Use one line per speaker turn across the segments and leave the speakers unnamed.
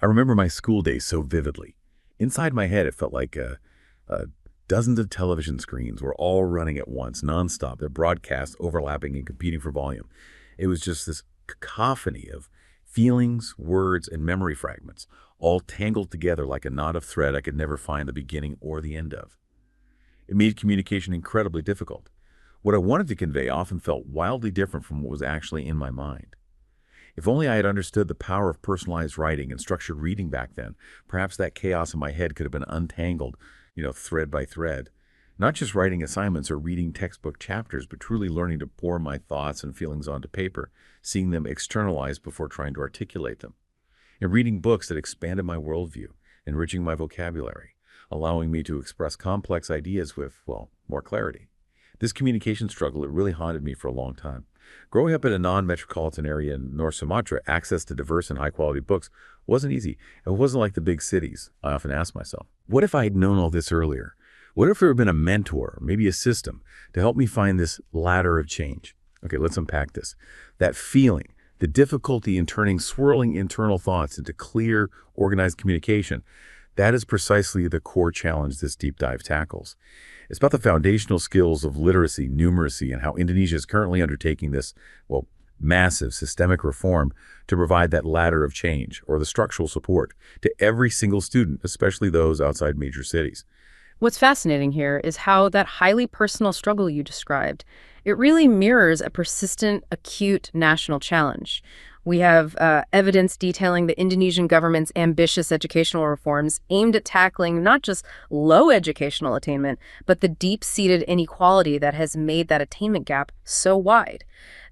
I remember my school days so vividly. Inside my head, it felt like dozens of television screens were all running at once, nonstop, their broadcasts overlapping and competing for volume. It was just this cacophony of feelings, words, and memory fragments, all tangled together like a knot of thread I could never find the beginning or the end of. It made communication incredibly difficult. What I wanted to convey often felt wildly different from what was actually in my mind. If only I had understood the power of personalized writing and structured reading back then, perhaps that chaos in my head could have been untangled, thread by thread. Not just writing assignments or reading textbook chapters, but truly learning to pour my thoughts and feelings onto paper, seeing them externalized before trying to articulate them. And reading books that expanded my worldview, enriching my vocabulary, allowing me to express complex ideas with, more clarity. This communication struggle, it really haunted me for a long time. Growing up in a non-metropolitan area in North Sumatra, access to diverse and high-quality books wasn't easy. It wasn't like the big cities. I often ask myself, what if I had known all this earlier? What if there had been a mentor, maybe a system, to help me find this ladder of change? Okay, let's unpack this. That feeling, the difficulty in turning swirling internal thoughts into clear, organized communication, that is precisely the core challenge this deep dive tackles. It's about the foundational skills of literacy, numeracy, and how Indonesia is currently undertaking this, massive systemic reform to provide that ladder of change, or the structural support, to every single student, especially those outside major cities.
What's fascinating here is how that highly personal struggle you described, it really mirrors a persistent, acute national challenge. We have evidence detailing the Indonesian government's ambitious educational reforms aimed at tackling not just low educational attainment, but the deep-seated inequality that has made that attainment gap so wide.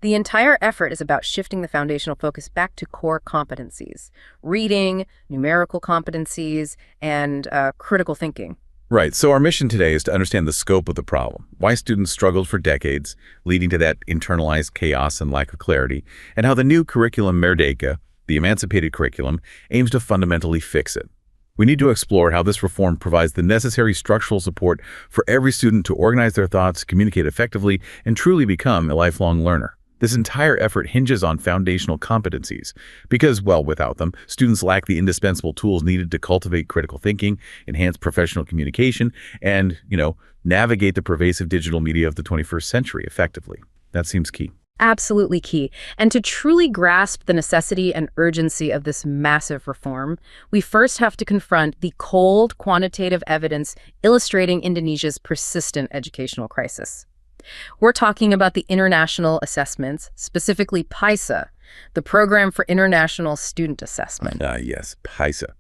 The entire effort is about shifting the foundational focus back to core competencies: reading, numerical competencies, and critical thinking.
Right. So our mission today is to understand the scope of the problem, why students struggled for decades, leading to that internalized chaos and lack of clarity, and how the new curriculum Merdeka, the emancipated curriculum, aims to fundamentally fix it. We need to explore how this reform provides the necessary structural support for every student to organize their thoughts, communicate effectively, and truly become a lifelong learner. This entire effort hinges on foundational competencies because, without them, students lack the indispensable tools needed to cultivate critical thinking, enhance professional communication, and, navigate the pervasive digital media of the 21st century effectively. That seems key.
Absolutely key. And to truly grasp the necessity and urgency of this massive reform, we first have to confront the cold, quantitative evidence illustrating Indonesia's persistent educational crisis. We're talking about the international assessments, specifically PISA, the Program for International Student Assessment.
Yes, PISA.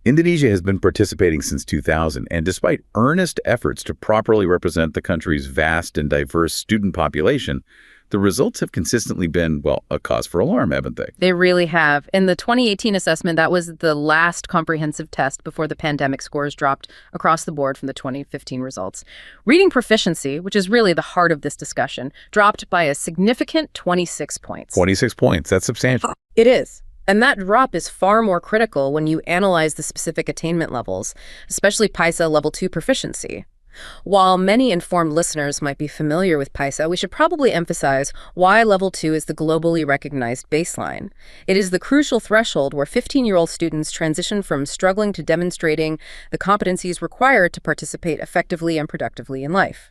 Indonesia has been participating since 2000, and despite earnest efforts to properly represent the country's vast and diverse student population, the results have consistently been, a cause for alarm, haven't they?
They really have. In the 2018 assessment, that was the last comprehensive test before the pandemic scores dropped across the board from the 2015 results. Reading proficiency, which is really the heart of this discussion, dropped by a significant 26 points.
26 points. That's substantial.
It is. And that drop is far more critical when you analyze the specific attainment levels, especially PISA Level 2 proficiency. While many informed listeners might be familiar with PISA, we should probably emphasize why Level 2 is the globally recognized baseline. It is the crucial threshold where 15-year-old students transition from struggling to demonstrating the competencies required to participate effectively and productively in life.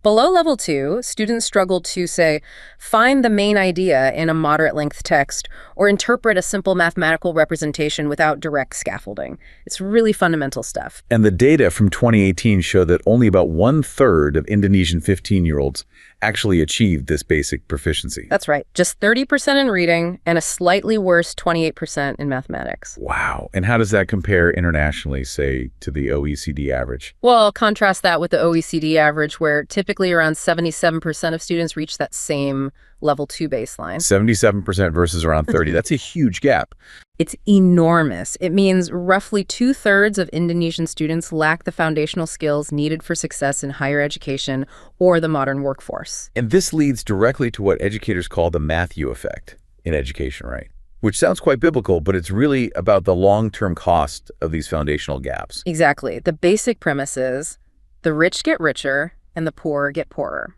Below Level 2, students struggle to, say, find the main idea in a moderate-length text or interpret a simple mathematical representation without direct scaffolding. It's really fundamental stuff.
And the data from 2018 show that only about 1/3 of Indonesian 15-year-olds actually achieved this basic proficiency.
That's right. Just 30% in reading and a slightly worse 28% in mathematics.
Wow. And how does that compare internationally, say, to the OECD average?
Well, contrast that with the OECD average, where typically around 77% of students reach that same Level 2 baseline.
77% versus around 30. That's a huge gap.
It's enormous. It means roughly 2/3 of Indonesian students lack the foundational skills needed for success in higher education or the modern workforce.
And this leads directly to what educators call the Matthew effect in education, right? Which sounds quite biblical, but it's really about the long-term cost of these foundational gaps.
Exactly. The basic premise is the rich get richer and the poor get poorer.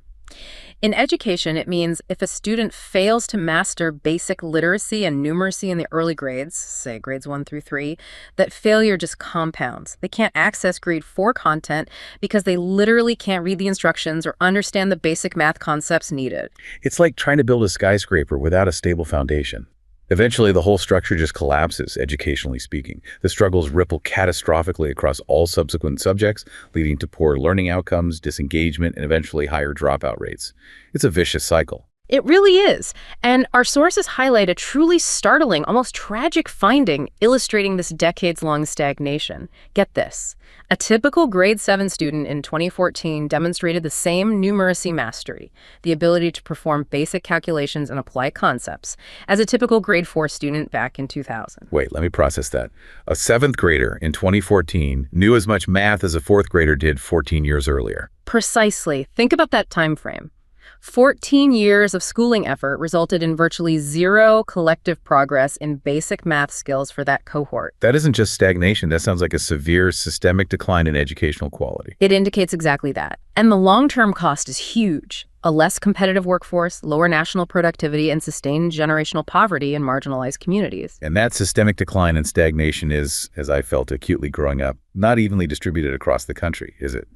In education, it means if a student fails to master basic literacy and numeracy in the early grades, say grades 1 through 3, that failure just compounds. They can't access grade 4 content because they literally can't read the instructions or understand the basic math concepts needed.
It's like trying to build a skyscraper without a stable foundation. Eventually, the whole structure just collapses, educationally speaking. The struggles ripple catastrophically across all subsequent subjects, leading to poor learning outcomes, disengagement, and eventually higher dropout rates. It's a vicious cycle.
It really is. And our sources highlight a truly startling, almost tragic finding illustrating this decades-long stagnation. Get this. A typical grade 7 student in 2014 demonstrated the same numeracy mastery, the ability to perform basic calculations and apply concepts, as a typical grade 4 student back in 2000.
Wait, let me process that. A 7th grader in 2014 knew as much math as a 4th grader did 14 years earlier.
Precisely. Think about that time frame. 14 years of schooling effort resulted in virtually zero collective progress in basic math skills for that cohort.
That isn't just stagnation. That sounds like a severe systemic decline in educational quality.
It indicates exactly that. And the long-term cost is huge. A less competitive workforce, lower national productivity, and sustained generational poverty in marginalized communities.
And that systemic decline and stagnation is, as I felt acutely growing up, not evenly distributed across the country, is it?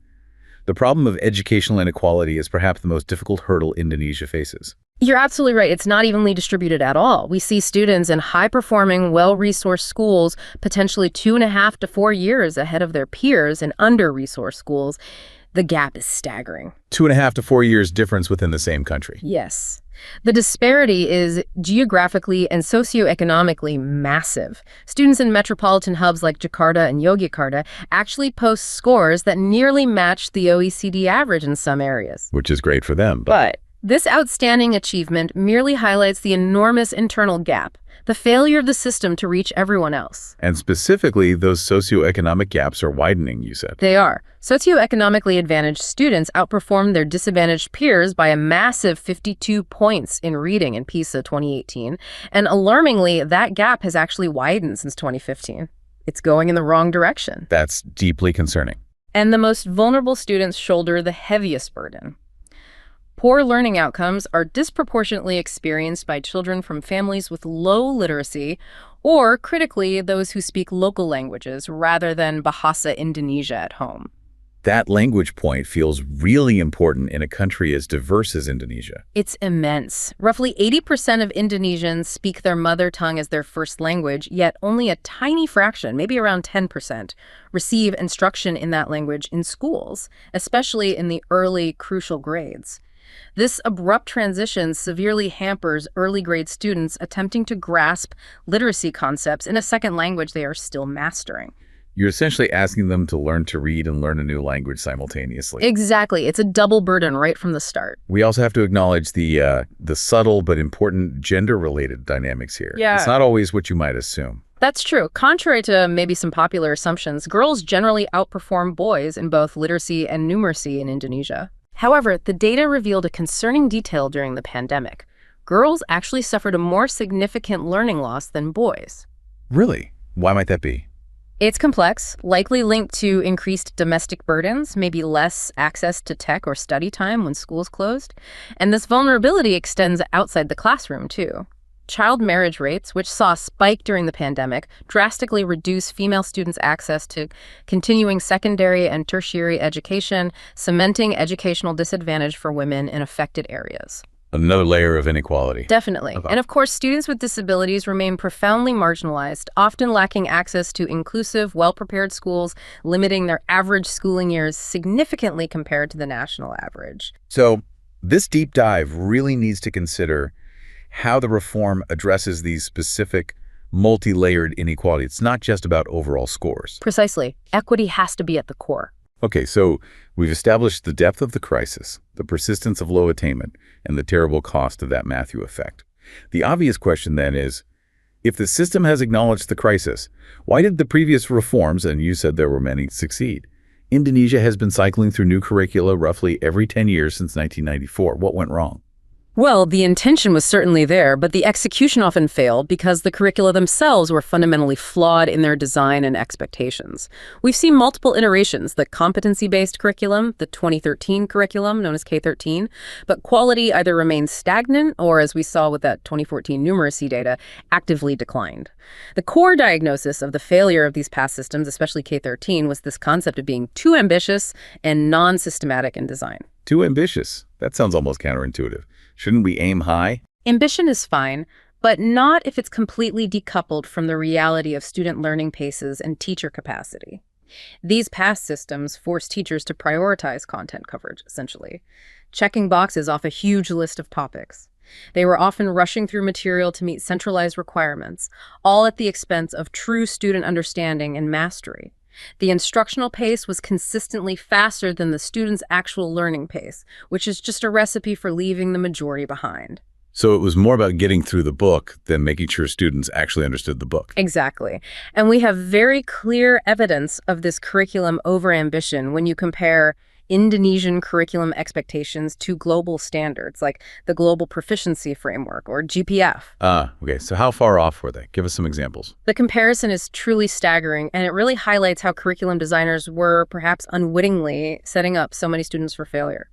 The problem of educational inequality is perhaps the most difficult hurdle Indonesia faces.
You're absolutely right. It's not evenly distributed at all. We see students in high-performing, well-resourced schools potentially 2.5 to 4 years ahead of their peers in under-resourced schools. The gap is staggering.
2.5 to 4 years difference within the same country.
Yes. The disparity is geographically and socioeconomically massive. Students in metropolitan hubs like Jakarta and Yogyakarta actually post scores that nearly match the OECD average in some areas.
Which is great for them.
But this outstanding achievement merely highlights the enormous internal gap, the failure of the system to reach everyone else.
And specifically, those socioeconomic gaps are widening, you said.
They are. Socioeconomically advantaged students outperformed their disadvantaged peers by a massive 52 points in reading in PISA 2018. And alarmingly, that gap has actually widened since 2015. It's going in the wrong direction.
That's deeply concerning.
And the most vulnerable students shoulder the heaviest burden. Poor learning outcomes are disproportionately experienced by children from families with low literacy, or, critically, those who speak local languages rather than Bahasa Indonesia at home.
That language point feels really important in a country as diverse as Indonesia.
It's immense. Roughly 80% of Indonesians speak their mother tongue as their first language, yet only a tiny fraction, maybe around 10%, receive instruction in that language in schools, especially in the early, crucial grades. This abrupt transition severely hampers early grade students attempting to grasp literacy concepts in a second language they are still mastering.
You're essentially asking them to learn to read and learn a new language simultaneously.
Exactly. It's a double burden right from the start.
We also have to acknowledge the subtle but important gender-related dynamics here.
Yeah.
It's not always what you might assume.
That's true. Contrary to maybe some popular assumptions, girls generally outperform boys in both literacy and numeracy in Indonesia. However, the data revealed a concerning detail during the pandemic. Girls actually suffered a more significant learning loss than boys.
Really? Why might that be?
It's complex, likely linked to increased domestic burdens, maybe less access to tech or study time when schools closed. And this vulnerability extends outside the classroom, too. Child marriage rates, which saw a spike during the pandemic, drastically reduced female students' access to continuing secondary and tertiary education, cementing educational disadvantage for women in affected areas.
Another layer of inequality.
Definitely.
Okay.
And of course, students with disabilities remain profoundly marginalized, often lacking access to inclusive, well-prepared schools, limiting their average schooling years significantly compared to the national average.
So this deep dive really needs to consider how the reform addresses these specific multi-layered inequality. It's not just about overall scores.
Precisely. Equity has to be at the core.
Okay, so we've established the depth of the crisis, the persistence of low attainment, and the terrible cost of that Matthew effect. The obvious question then is, if the system has acknowledged the crisis, why did the previous reforms, and you said there were many, succeed? Indonesia has been cycling through new curricula roughly every 10 years since 1994. What went wrong?
Well, the intention was certainly there, but the execution often failed because the curricula themselves were fundamentally flawed in their design and expectations. We've seen multiple iterations, the competency-based curriculum, the 2013 curriculum, known as K-13, but quality either remained stagnant or, as we saw with that 2014 numeracy data, actively declined. The core diagnosis of the failure of these past systems, especially K-13, was this concept of being too ambitious and non-systematic in design.
Too ambitious. That sounds almost counterintuitive. Shouldn't we aim high?
Ambition is fine, but not if it's completely decoupled from the reality of student learning paces and teacher capacity. These past systems force teachers to prioritize content coverage, essentially, checking boxes off a huge list of topics. They were often rushing through material to meet centralized requirements, all at the expense of true student understanding and mastery. The instructional pace was consistently faster than the student's actual learning pace, which is just a recipe for leaving the majority behind.
So it was more about getting through the book than making sure students actually understood the book.
Exactly. And we have very clear evidence of this curriculum overambition when you compare Indonesian curriculum expectations to global standards, like the Global Proficiency Framework, or GPF.
Okay. So how far off were they? Give us some examples.
The comparison is truly staggering, and it really highlights how curriculum designers were perhaps unwittingly setting up so many students for failure.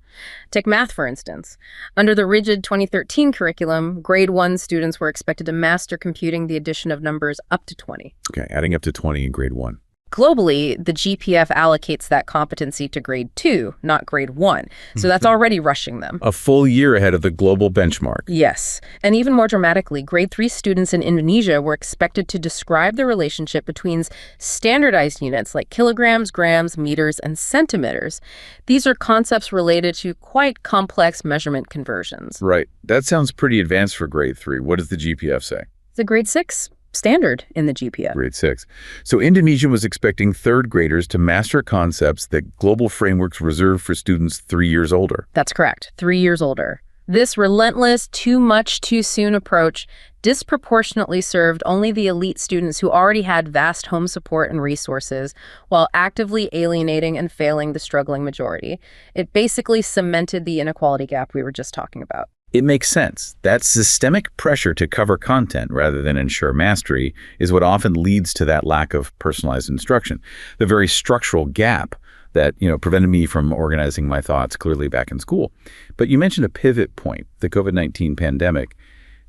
Take math, for instance. Under the rigid 2013 curriculum, grade 1 students were expected to master computing the addition of numbers up to 20.
Okay, adding up to 20 in grade 1.
Globally, the GPF allocates that competency to grade 2, not grade 1. So that's already rushing them.
A full year ahead of the global benchmark.
Yes. And even more dramatically, grade 3 students in Indonesia were expected to describe the relationship between standardized units like kilograms, grams, meters, and centimeters. These are concepts related to quite complex measurement conversions.
Right. That sounds pretty advanced for grade 3. What does the GPF say?
It's a grade 6 standard in the GPF.
Grade 6. So Indonesia was expecting third graders to master concepts that global frameworks reserve for students 3 years older.
That's correct. 3 years older. This relentless, too much, too soon approach disproportionately served only the elite students who already had vast home support and resources, while actively alienating and failing the struggling majority. It basically cemented the inequality gap we were just talking about.
It makes sense. That systemic pressure to cover content rather than ensure mastery is what often leads to that lack of personalized instruction. The very structural gap that, prevented me from organizing my thoughts clearly back in school. But you mentioned a pivot point, the COVID-19 pandemic.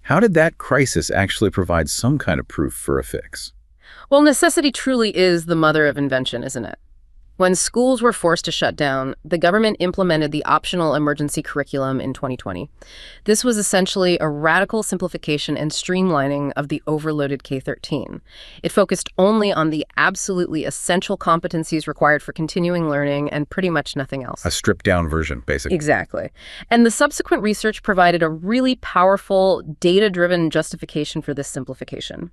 How did that crisis actually provide some kind of proof for a fix?
Well, necessity truly is the mother of invention, isn't it? When schools were forced to shut down, the government implemented the optional emergency curriculum in 2020. This was essentially a radical simplification and streamlining of the overloaded K-13. It focused only on the absolutely essential competencies required for continuing learning and pretty much nothing else.
A stripped-down version, basically.
Exactly. And the subsequent research provided a really powerful, data-driven justification for this simplification.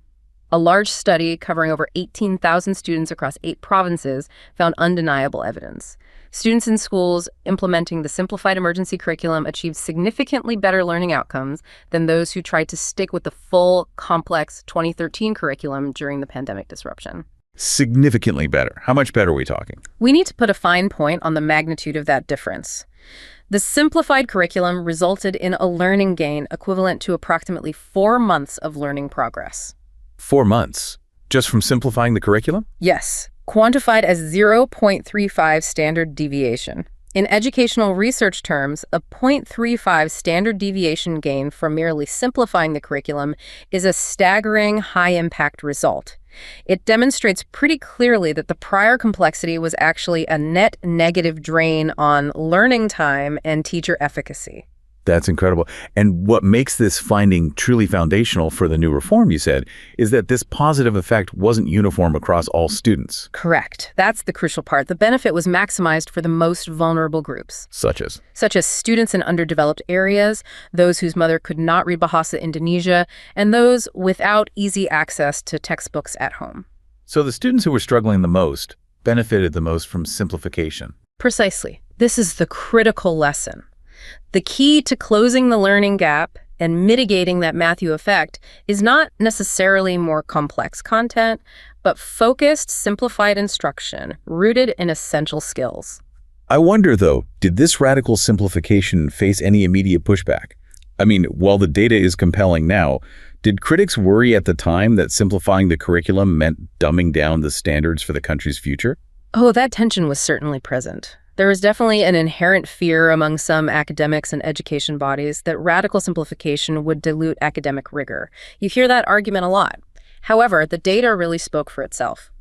A large study covering over 18,000 students across 8 provinces found undeniable evidence. Students in schools implementing the simplified emergency curriculum achieved significantly better learning outcomes than those who tried to stick with the full, complex 2013 curriculum during the pandemic disruption.
Significantly better. How much better are we talking?
We need to put a fine point on the magnitude of that difference. The simplified curriculum resulted in a learning gain equivalent to approximately 4 months of learning progress.
4 months? Just from simplifying the curriculum?
Yes, quantified as 0.35 standard deviation. In educational research terms, a 0.35 standard deviation gain from merely simplifying the curriculum is a staggering high-impact result. It demonstrates pretty clearly that the prior complexity was actually a net negative drain on learning time and teacher efficacy.
That's incredible. And what makes this finding truly foundational for the new reform, you said, is that this positive effect wasn't uniform across all students.
Correct. That's the crucial part. The benefit was maximized for the most vulnerable groups.
Such as?
Such as students in underdeveloped areas, those whose mother could not read Bahasa Indonesia, and those without easy access to textbooks at home.
So the students who were struggling the most benefited the most from simplification.
Precisely. This is the critical lesson. The key to closing the learning gap and mitigating that Matthew effect is not necessarily more complex content, but focused, simplified instruction rooted in essential skills.
I wonder, though, did this radical simplification face any immediate pushback? I mean, while the data is compelling now, did critics worry at the time that simplifying the curriculum meant dumbing down the standards for the country's future?
Oh, that tension was certainly present. There was definitely an inherent fear among some academics and education bodies that radical simplification would dilute academic rigor. You hear that argument a lot. However, the data really spoke for itself.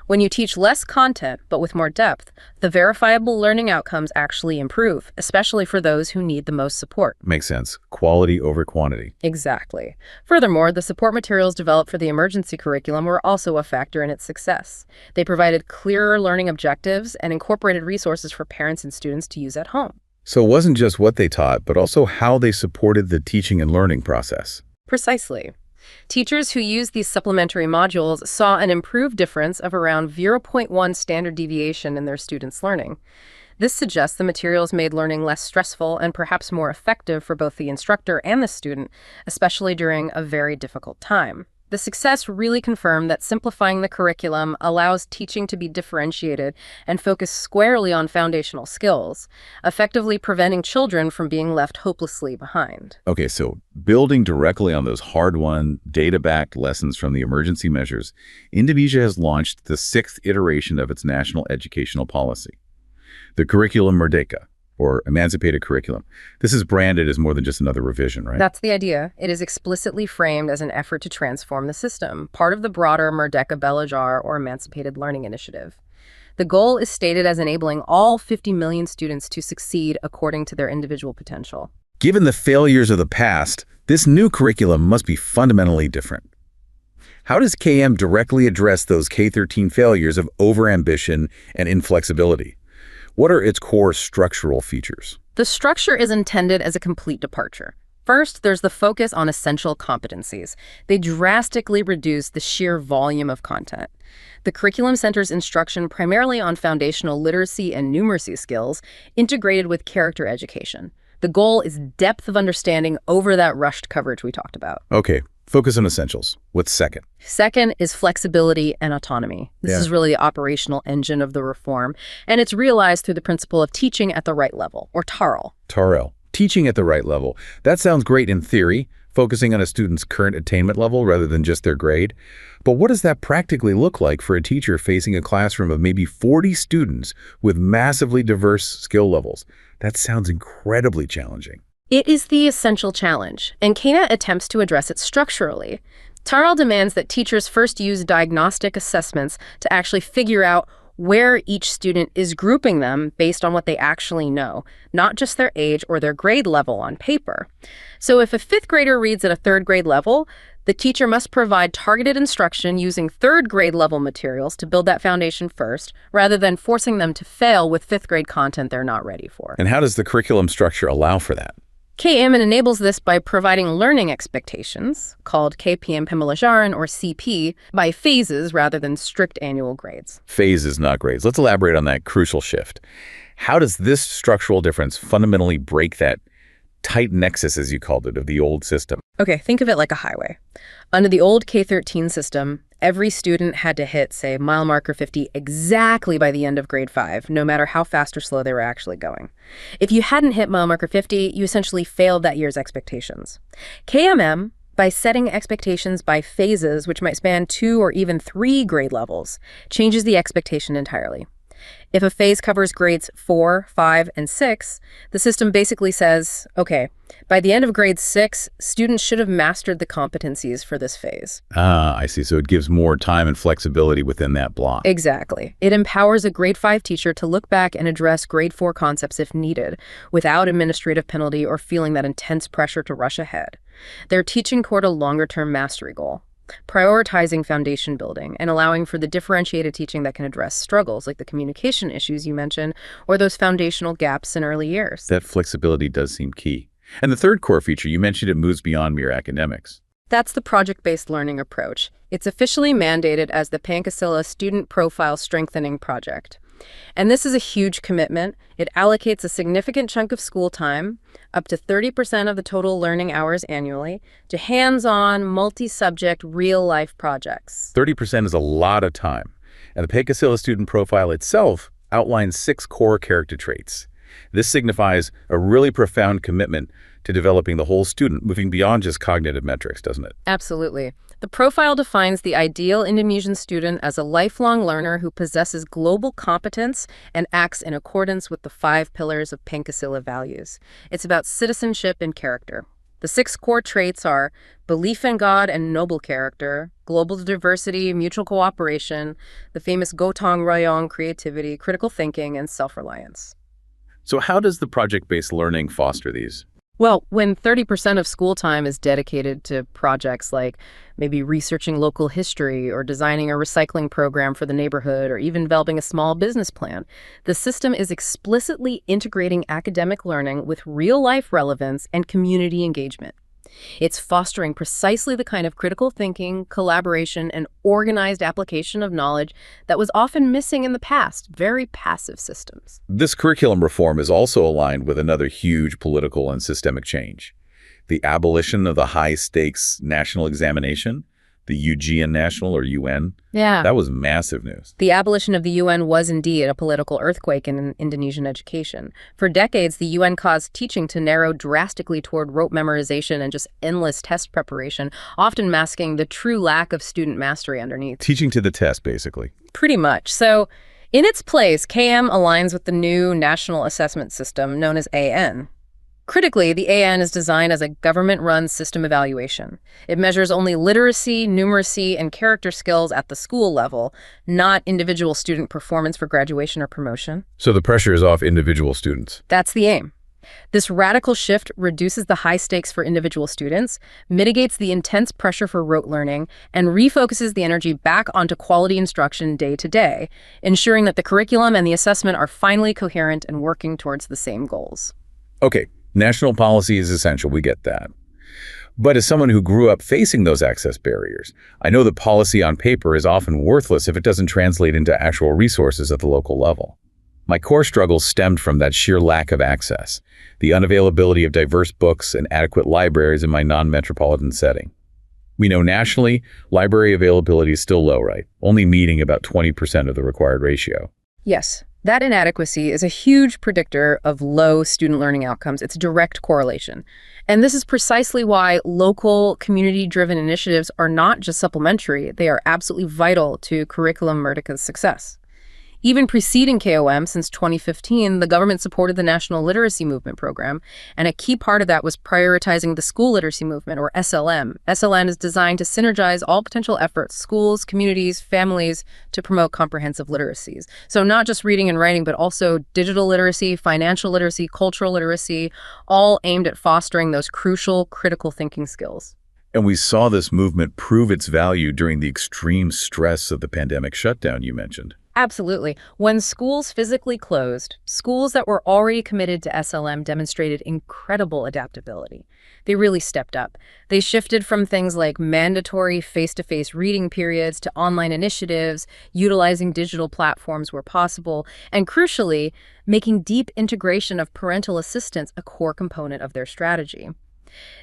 When you teach less content, but with more depth, the verifiable learning outcomes actually improve, especially for those who need the most support.
Makes sense. Quality over quantity.
Exactly. Furthermore, the support materials developed for the emergency curriculum were also a factor in its success. They provided clearer learning objectives and incorporated resources for parents and students to use at home.
So it wasn't just what they taught, but also how they supported the teaching and learning process.
Precisely. Teachers who used these supplementary modules saw an improved difference of around 0.1 standard deviation in their students' learning. This suggests the materials made learning less stressful and perhaps more effective for both the instructor and the student, especially during a very difficult time. The success really confirmed that simplifying the curriculum allows teaching to be differentiated and focus squarely on foundational skills, effectively preventing children from being left hopelessly behind.
Okay, so building directly on those hard-won, data-backed lessons from the emergency measures, Indonesia has launched the 6th iteration of its national educational policy, the curriculum Merdeka, or emancipated curriculum. This is branded as more than just another revision, right?
That's the idea. It is explicitly framed as an effort to transform the system, part of the broader Merdeka Belajar, or Emancipated Learning Initiative. The goal is stated as enabling all 50 million students to succeed according to their individual potential.
Given the failures of the past, this new curriculum must be fundamentally different. How does KM directly address those K-13 failures of overambition and inflexibility? What are its core structural features?
The structure is intended as a complete departure. First, there's the focus on essential competencies. They drastically reduce the sheer volume of content. The curriculum centers instruction primarily on foundational literacy and numeracy skills, integrated with character education. The goal is depth of understanding over that rushed coverage we talked about.
Okay, focus on essentials. What's second?
Second is flexibility and autonomy. This is really the operational engine of the reform, and it's realized through the principle of teaching at the right level, or TARL.
TARL. Teaching at the right level. That sounds great in theory, focusing on a student's current attainment level rather than just their grade. But what does that practically look like for a teacher facing a classroom of maybe 40 students with massively diverse skill levels? That sounds incredibly challenging.
It is the essential challenge, and KNET attempts to address it structurally. TARL demands that teachers first use diagnostic assessments to actually figure out where each student is grouping them based on what they actually know, not just their age or their grade level on paper. So if a 5th grader reads at a 3rd grade level, the teacher must provide targeted instruction using 3rd grade level materials to build that foundation first, rather than forcing them to fail with 5th grade content they're not ready for.
And how does the curriculum structure allow for that?
KM enables this by providing learning expectations, called KPM Pembelajaran or CP, by phases rather than strict annual grades.
Phases, not grades. Let's elaborate on that crucial shift. How does this structural difference fundamentally break that tight nexus, as you called it, of the old system?
Okay, think of it like a highway. Under the old K-13 system, every student had to hit, say, mile marker 50 exactly by the end of grade 5, no matter how fast or slow they were actually going. If you hadn't hit mile marker 50, you essentially failed that year's expectations. KMM, by setting expectations by phases, which might span 2 or even 3 grade levels, changes the expectation entirely. If a phase covers grades 4, 5, and 6, the system basically says, okay, by the end of grade 6, students should have mastered the competencies for this phase.
Ah, I see. So it gives more time and flexibility within that block.
Exactly. It empowers a grade 5 teacher to look back and address grade 4 concepts if needed, without administrative penalty or feeling that intense pressure to rush ahead. They're teaching toward a longer-term mastery goal, prioritizing foundation building and allowing for the differentiated teaching that can address struggles like the communication issues you mentioned or those foundational gaps in early years.
That flexibility does seem key. And the third core feature, you mentioned it moves beyond mere academics.
That's the project-based learning approach. It's officially mandated as the Pancasila Student Profile Strengthening Project. And this is a huge commitment. It allocates a significant chunk of school time, up to 30% of the total learning hours annually, to hands-on, multi-subject, real-life projects.
30% is a lot of time. And the Pancasila Student Profile itself outlines 6 core character traits. This signifies a really profound commitment to developing the whole student, moving beyond just cognitive metrics, doesn't it?
Absolutely. The profile defines the ideal Indonesian student as a lifelong learner who possesses global competence and acts in accordance with the 5 pillars of Pancasila values. It's about citizenship and character. The 6 core traits are belief in God and noble character, global diversity, mutual cooperation, the famous gotong royong, creativity, critical thinking, and self-reliance.
So how does the project-based learning foster these?
Well, when 30% of school time is dedicated to projects like maybe researching local history or designing a recycling program for the neighborhood or even developing a small business plan, the system is explicitly integrating academic learning with real-life relevance and community engagement. It's fostering precisely the kind of critical thinking, collaboration, and organized application of knowledge that was often missing in the past, very passive systems.
This curriculum reform is also aligned with another huge political and systemic change. The abolition of the high-stakes national examination, the Ujian Nasional or UN.
Yeah.
That was massive news.
The abolition of the UN was indeed a political earthquake in Indonesian education. For decades, the UN caused teaching to narrow drastically toward rote memorization and just endless test preparation, often masking the true lack of student mastery underneath.
Teaching to the test, basically.
Pretty much. So, in its place, KM aligns with the new national assessment system known as AN. Critically, the AN is designed as a government-run system evaluation. It measures only literacy, numeracy, and character skills at the school level, not individual student performance for graduation or promotion.
So the pressure is off individual students.
That's the aim. This radical shift reduces the high stakes for individual students, mitigates the intense pressure for rote learning, and refocuses the energy back onto quality instruction day to day, ensuring that the curriculum and the assessment are finally coherent and working towards the same goals.
Okay. National policy is essential, we get that. But as someone who grew up facing those access barriers, I know that policy on paper is often worthless if it doesn't translate into actual resources at the local level. My core struggles stemmed from that sheer lack of access, the unavailability of diverse books and adequate libraries in my non-metropolitan setting. We know nationally, library availability is still low, right? Only meeting about 20% of the required ratio.
Yes. That inadequacy is a huge predictor of low student learning outcomes. It's a direct correlation. And this is precisely why local, community-driven initiatives are not just supplementary, they are absolutely vital to Curriculum Merdeka's success. Even preceding KOM, since 2015, the government supported the National Literacy Movement program, and a key part of that was prioritizing the School Literacy Movement, or SLM. SLM is designed to synergize all potential efforts, schools, communities, families, to promote comprehensive literacies. So not just reading and writing, but also digital literacy, financial literacy, cultural literacy, all aimed at fostering those crucial critical thinking skills.
And we saw this movement prove its value during the extreme stress of the pandemic shutdown you mentioned.
Absolutely. When schools physically closed, schools that were already committed to SLM demonstrated incredible adaptability. They really stepped up. They shifted from things like mandatory face-to-face reading periods to online initiatives, utilizing digital platforms where possible, and crucially, making deep integration of parental assistance a core component of their strategy.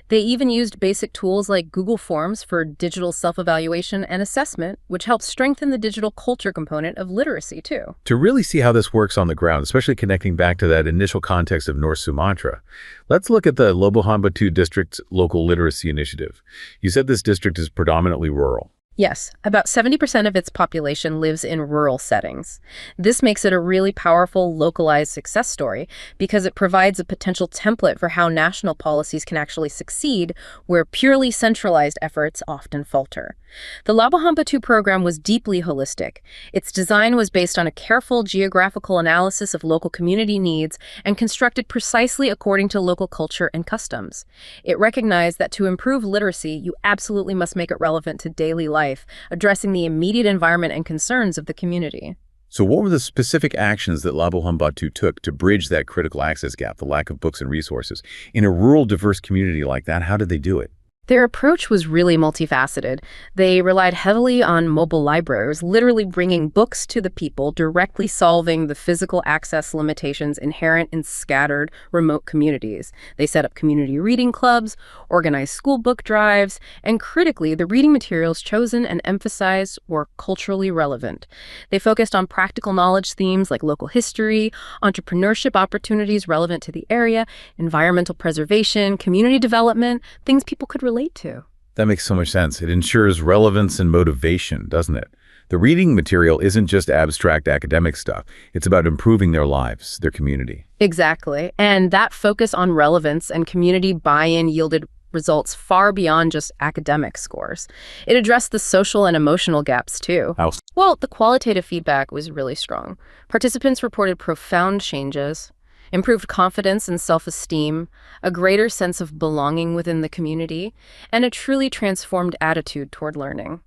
They even used basic tools like Google Forms for digital self-evaluation and assessment, which helps strengthen the digital culture component of literacy, too.
To really see how this works on the ground, especially connecting back to that initial context of North Sumatra, let's look at the Labuhan Batu District's local literacy initiative. You said this district is predominantly rural.
Yes, about 70% of its population lives in rural settings. This makes it a really powerful, localized success story because it provides a potential template for how national policies can actually succeed where purely centralized efforts often falter. The Labuhan Batu program was deeply holistic. Its design was based on a careful geographical analysis of local community needs and constructed precisely according to local culture and customs. It recognized that to improve literacy, you absolutely must make it relevant to daily life, addressing the immediate environment and concerns of the community.
So what were the specific actions that Labuhan Batu took to bridge that critical access gap, the lack of books and resources? In a rural, diverse community like that, how did they do it?
Their approach was really multifaceted. They relied heavily on mobile libraries, literally bringing books to the people, directly solving the physical access limitations inherent in scattered, remote communities. They set up community reading clubs, organized school book drives, and critically, the reading materials chosen and emphasized were culturally relevant. They focused on practical knowledge themes like local history, entrepreneurship opportunities relevant to the area, environmental preservation, community development, things people could relate to.
That makes so much sense. It ensures relevance and motivation, doesn't it? The reading material isn't just abstract academic stuff. It's about improving their lives, their community.
Exactly. And that focus on relevance and community buy-in yielded results far beyond just academic scores. It addressed the social and emotional gaps, too.
How?
Well, the qualitative feedback was really strong. Participants reported profound changes, improved confidence and self-esteem, a greater sense of belonging within the community, and a truly transformed attitude toward learning.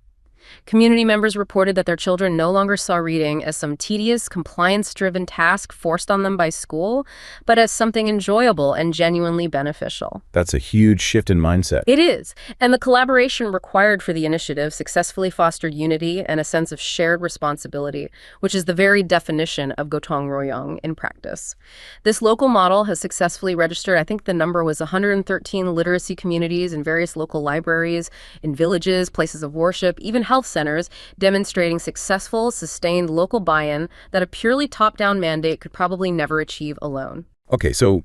Community members reported that their children no longer saw reading as some tedious, compliance-driven task forced on them by school, but as something enjoyable and genuinely beneficial.
That's a huge shift in mindset.
It is, and the collaboration required for the initiative successfully fostered unity and a sense of shared responsibility, which is the very definition of Gotong Royong in practice. This local model has successfully registered, I think the number was 113 literacy communities in various local libraries, in villages, places of worship, even health centers, demonstrating successful, sustained local buy-in that a purely top-down mandate could probably never achieve alone.
Okay, so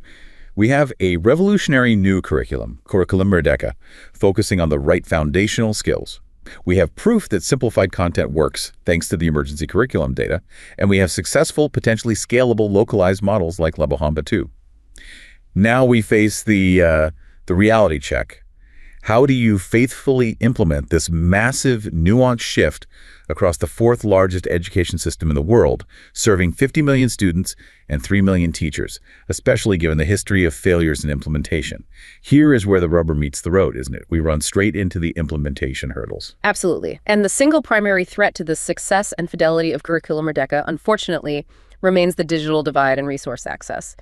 we have a revolutionary new curriculum, Curriculum Merdeka, focusing on the right foundational skills. We have proof that simplified content works, thanks to the emergency curriculum data, and we have successful, potentially scalable, localized models like Labohamba 2. Now we face the reality check. How do you faithfully implement this massive, nuanced shift across the fourth largest education system in the world, serving 50 million students and 3 million teachers, especially given the history of failures in implementation? Here is where the rubber meets the road, isn't it? We run straight into the implementation hurdles.
Absolutely. And the single primary threat to the success and fidelity of Curriculum Merdeka, unfortunately, remains the digital divide and resource access.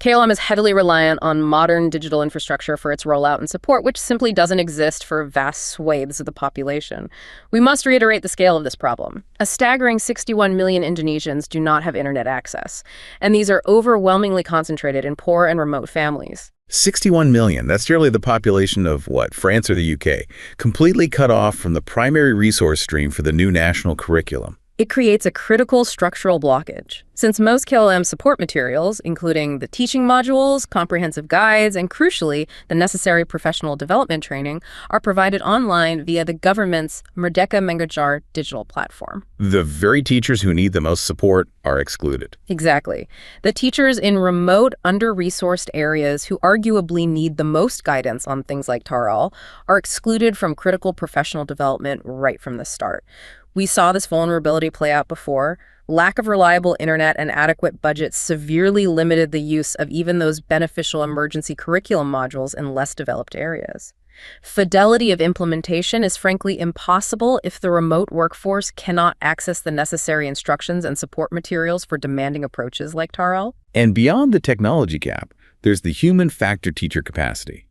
KLM is heavily reliant on modern digital infrastructure for its rollout and support, which simply doesn't exist for vast swathes of the population. We must reiterate the scale of this problem. A staggering 61 million Indonesians do not have internet access, and these are overwhelmingly concentrated in poor and remote families.
61 million, that's nearly the population of, what, France or the UK, completely cut off from the primary resource stream for the new national curriculum.
It creates a critical structural blockage. Since most KLM support materials, including the teaching modules, comprehensive guides, and crucially, the necessary professional development training, are provided online via the government's Merdeka Mengajar digital platform.
The very teachers who need the most support are excluded.
Exactly. The teachers in remote, under-resourced areas who arguably need the most guidance on things like Taral are excluded from critical professional development right from the start. We saw this vulnerability play out before. Lack of reliable internet and adequate budgets severely limited the use of even those beneficial emergency curriculum modules in less developed areas. Fidelity of implementation is frankly impossible if the remote workforce cannot access the necessary instructions and support materials for demanding approaches like Taral.
And beyond the technology gap, there's the human factor teacher capacity.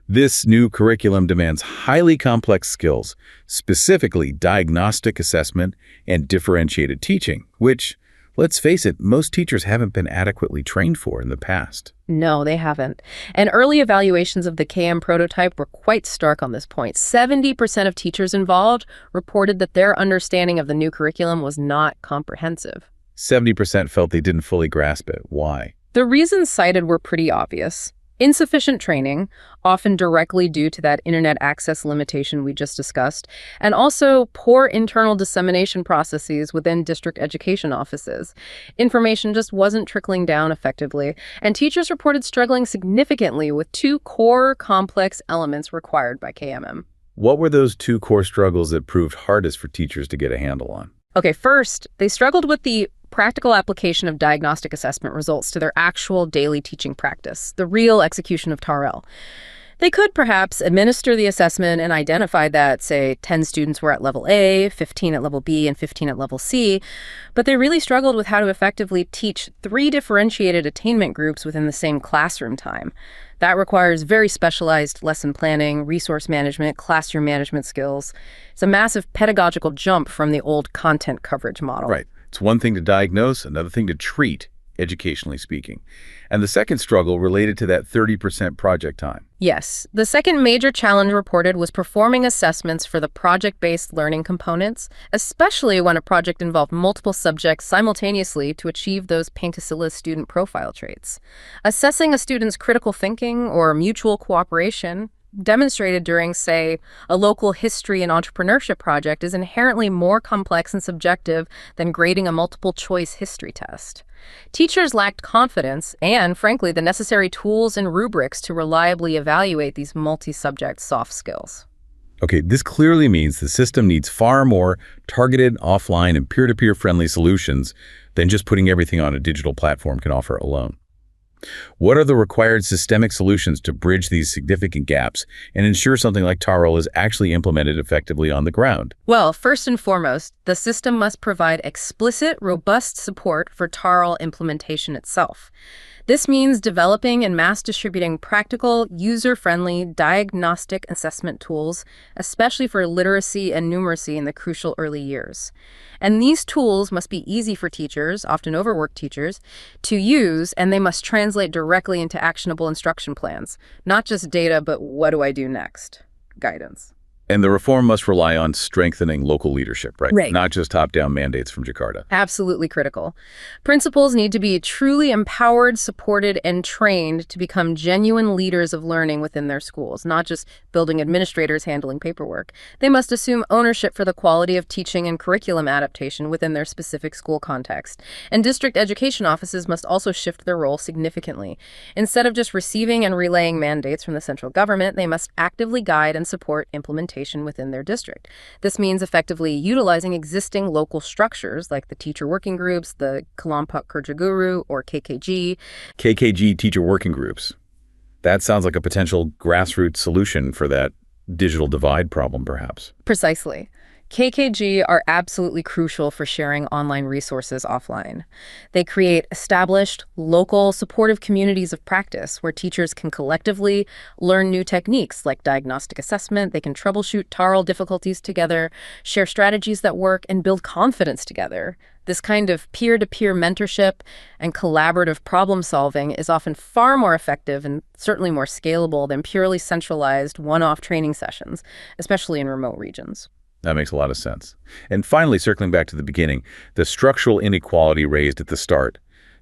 This new curriculum demands highly complex skills, specifically diagnostic assessment and differentiated teaching, which, let's face it, most teachers haven't been adequately trained for in the past.
No, they haven't. And early evaluations of the KM prototype were quite stark on this point. 70% of teachers involved reported that their understanding of the new curriculum was not comprehensive.
70% felt they didn't fully grasp it. Why?
The reasons cited were pretty obvious. Insufficient training, often directly due to that internet access limitation we just discussed, and also poor internal dissemination processes within district education offices. Information just wasn't trickling down effectively, and teachers reported struggling significantly with two core complex elements required by KMM.
What were those two core struggles that proved hardest for teachers to get a handle on?
Okay, first, they struggled with the practical application of diagnostic assessment results to their actual daily teaching practice, the real execution of Taral. They could perhaps administer the assessment and identify that, say, 10 students were at level A, 15 at level B, and 15 at level C, but they really struggled with how to effectively teach three differentiated attainment groups within the same classroom time. That requires very specialized lesson planning, resource management, classroom management skills. It's a massive pedagogical jump from the old content coverage model.
Right. It's one thing to diagnose, another thing to treat, educationally speaking. And the second struggle related to that 30% project time.
Yes. The second major challenge reported was performing assessments for the project-based learning components, especially when a project involved multiple subjects simultaneously to achieve those Paint-to-Sylla student profile traits. Assessing a student's critical thinking or mutual cooperation demonstrated during, say, a local history and entrepreneurship project is inherently more complex and subjective than grading a multiple-choice history test. Teachers lacked confidence and, frankly, the necessary tools and rubrics to reliably evaluate these multi-subject soft skills.
Okay, this clearly means the system needs far more targeted, offline, and peer-to-peer friendly solutions than just putting everything on a digital platform can offer alone. What are the required systemic solutions to bridge these significant gaps and ensure something like TARL is actually implemented effectively on the ground?
Well, first and foremost, the system must provide explicit, robust support for TARL implementation itself. This means developing and mass distributing practical, user-friendly diagnostic assessment tools, especially for literacy and numeracy in the crucial early years. And these tools must be easy for teachers, often overworked teachers, to use, and they must translate directly into actionable instruction plans. Not just data, but what do I do next? Guidance.
And the reform must rely on strengthening local leadership, right?
Right.
Not just top-down mandates from Jakarta.
Absolutely critical. Principals need to be truly empowered, supported, and trained to become genuine leaders of learning within their schools, not just building administrators handling paperwork. They must assume ownership for the quality of teaching and curriculum adaptation within their specific school context. And district education offices must also shift their role significantly. Instead of just receiving and relaying mandates from the central government, they must actively guide and support implementation within their district. This means effectively utilizing existing local structures like the teacher working groups, the Kelompok Kerja Guru, or KKG.
KKG teacher working groups. That sounds like a potential grassroots solution for that digital divide problem, perhaps.
Precisely. KKG are absolutely crucial for sharing online resources offline. They create established, local, supportive communities of practice where teachers can collectively learn new techniques like diagnostic assessment. They can troubleshoot TARL difficulties together, share strategies that work, and build confidence together. This kind of peer-to-peer mentorship and collaborative problem solving is often far more effective and certainly more scalable than purely centralized one-off training sessions, especially in remote regions.
That makes a lot of sense. And finally, circling back to the beginning, the structural inequality raised at the start,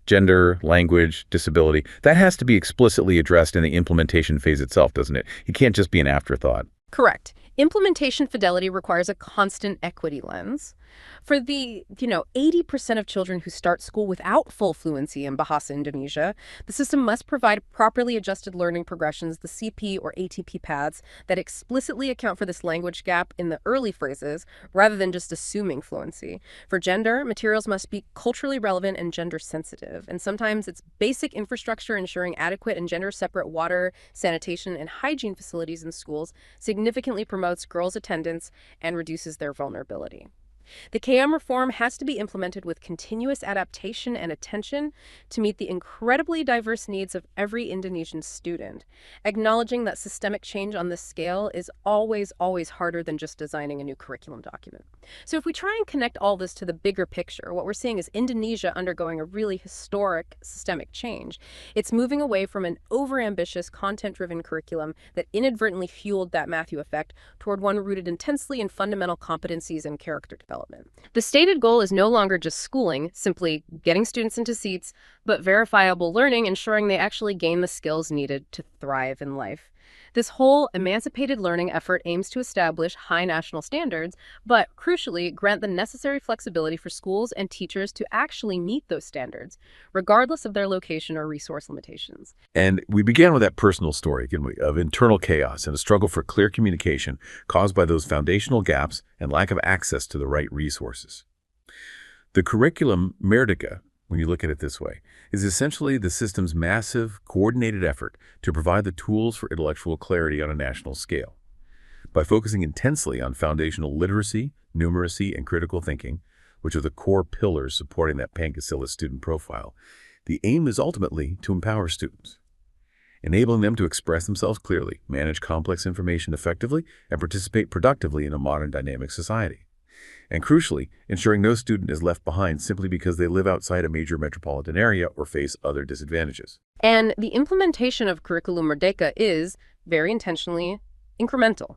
gender, language, disability, that has to be explicitly addressed in the implementation phase itself, doesn't it? It can't just be an afterthought.
Correct. Implementation fidelity requires a constant equity lens. For the, 80% of children who start school without full fluency in Bahasa Indonesia, the system must provide properly adjusted learning progressions, the CP or ATP paths, that explicitly account for this language gap in the early phrases, rather than just assuming fluency. For gender, materials must be culturally relevant and gender sensitive, and sometimes it's basic infrastructure ensuring adequate and gender-separate water, sanitation, and hygiene facilities in schools significantly promotes girls' attendance and reduces their vulnerability. The KM reform has to be implemented with continuous adaptation and attention to meet the incredibly diverse needs of every Indonesian student, acknowledging that systemic change on this scale is always, always harder than just designing a new curriculum document. So if we try and connect all this to the bigger picture, what we're seeing is Indonesia undergoing a really historic systemic change. It's moving away from an overambitious, content-driven curriculum that inadvertently fueled that Matthew effect toward one rooted intensely in fundamental competencies and character development. The stated goal is no longer just schooling, simply getting students into seats, but verifiable learning, ensuring they actually gain the skills needed to thrive in life. This whole emancipated learning effort aims to establish high national standards, but crucially, grant the necessary flexibility for schools and teachers to actually meet those standards, regardless of their location or resource limitations.
And we began with that personal story, didn't we, of internal chaos and a struggle for clear communication caused by those foundational gaps and lack of access to the right resources. The curriculum, Merdeka, when you look at it this way, is essentially the system's massive, coordinated effort to provide the tools for intellectual clarity on a national scale. By focusing intensely on foundational literacy, numeracy, and critical thinking, which are the core pillars supporting that Pankasila student profile, the aim is ultimately to empower students, enabling them to express themselves clearly, manage complex information effectively, and participate productively in a modern dynamic society. And crucially, ensuring no student is left behind simply because they live outside a major metropolitan area or face other disadvantages.
And the implementation of Curriculum Merdeka is, very intentionally, incremental.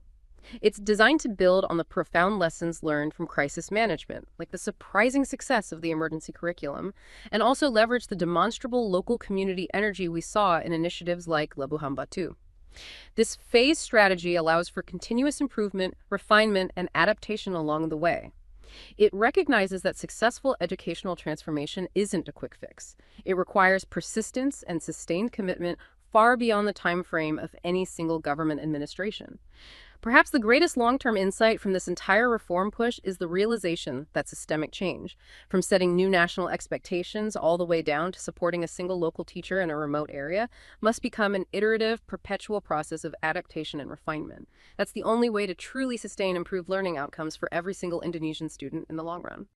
It's designed to build on the profound lessons learned from crisis management, like the surprising success of the emergency curriculum, and also leverage the demonstrable local community energy we saw in initiatives like Labuhan Batu. This phased strategy allows for continuous improvement, refinement, and adaptation along the way. It recognizes that successful educational transformation isn't a quick fix. It requires persistence and sustained commitment far beyond the time frame of any single government administration. Perhaps the greatest long-term insight from this entire reform push is the realization that systemic change, from setting new national expectations all the way down to supporting a single local teacher in a remote area, must become an iterative, perpetual process of adaptation and refinement. That's the only way to truly sustain improved learning outcomes for every single Indonesian student in the long run.